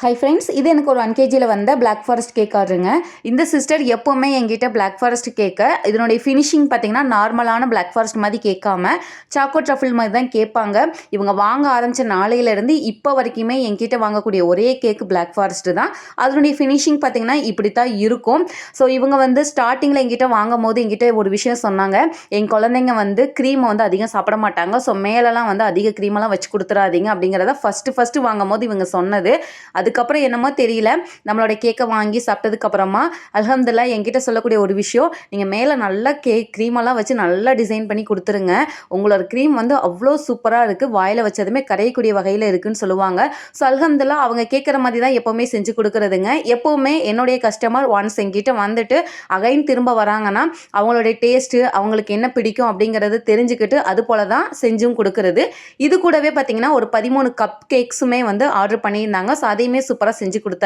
Hi friends, இது எனக்கு ஒரு 1 kgல வந்த பிளாக் ஃபாரஸ்ட் கேக் ஆர்டருங்க. இந்த சிஸ்டர் எப்போவுமே என்கிட்ட பிளாக் ஃபாரஸ்ட் கேக்கை இதனுடைய ஃபினிஷிங் பார்த்தீங்கன்னா நார்மலான பிளாக் ஃபாரஸ்ட் மாதிரி கேட்காம சாக்கோ ட்ரஃபிள் மாதிரி தான் கேட்பாங்க. இவங்க வாங்க ஆரம்பித்த நாளையிலேருந்து இப்போ வரைக்குமே என்கிட்ட வாங்கக்கூடிய ஒரே கேக்கு பிளாக் ஃபாரஸ்ட் தான். அதனுடைய ஃபினிஷிங் பார்த்தீங்கன்னா இப்படி தான் இருக்கும். ஸோ இவங்க வந்து ஸ்டார்டிங்கில் என்கிட்ட வாங்கும் போது என்கிட்ட ஒரு விஷயம் சொன்னாங்க. என் குழந்தைங்க வந்து க்ரீமை வந்து அதிகம் சாப்பிட மாட்டாங்க. ஸோ மேலெலாம் வந்து அதிக க்ரீமெல்லாம் வச்சு கொடுத்துறாதீங்க அப்படிங்கிறத ஃபஸ்ட்டு வாங்கும் போது இவங்க சொன்னது. அதுக்கப்புறம் என்னமோ தெரியல, நம்மளோட கேக்கை வாங்கி சாப்பிட்டதுக்கப்புறமா அல்ஹம்துலில்லாஹ் என்கிட்ட சொல்லக்கூடிய ஒரு விஷயம், நீங்கள் மேலே நல்லா க்ரீமெல்லாம் வச்சு நல்லா டிசைன் பண்ணி கொடுத்துருங்க. உங்களோட க்ரீம் வந்து அவ்வளோ சூப்பராக இருக்குது, வாயில் வச்சதுமே கரையக்கூடிய வகையில் இருக்குதுன்னு சொல்லுவாங்க. ஸோ அல்ஹம்துலில்லாஹ் அவங்க கேட்குற மாதிரி தான் எப்போவுமே செஞ்சு கொடுக்குறதுங்க. எப்போவுமே என்னுடைய கஸ்டமர் ஒன்ஸ் என்கிட்ட வந்துட்டு அகைன் திரும்ப வராங்கன்னா அவங்களுடைய டேஸ்ட்டு, அவங்களுக்கு என்ன பிடிக்கும் அப்படிங்கிறது தெரிஞ்சுக்கிட்டு அது போல தான் செஞ்சும் கொடுக்குறது. இது கூடவே பார்த்தீங்கன்னா ஒரு 13 கப் கேக்ஸுமே வந்து ஆர்டர் பண்ணியிருந்தாங்க. ஸோ அதையுமே சூப்பராக செஞ்சு கொடுத்தாங்க.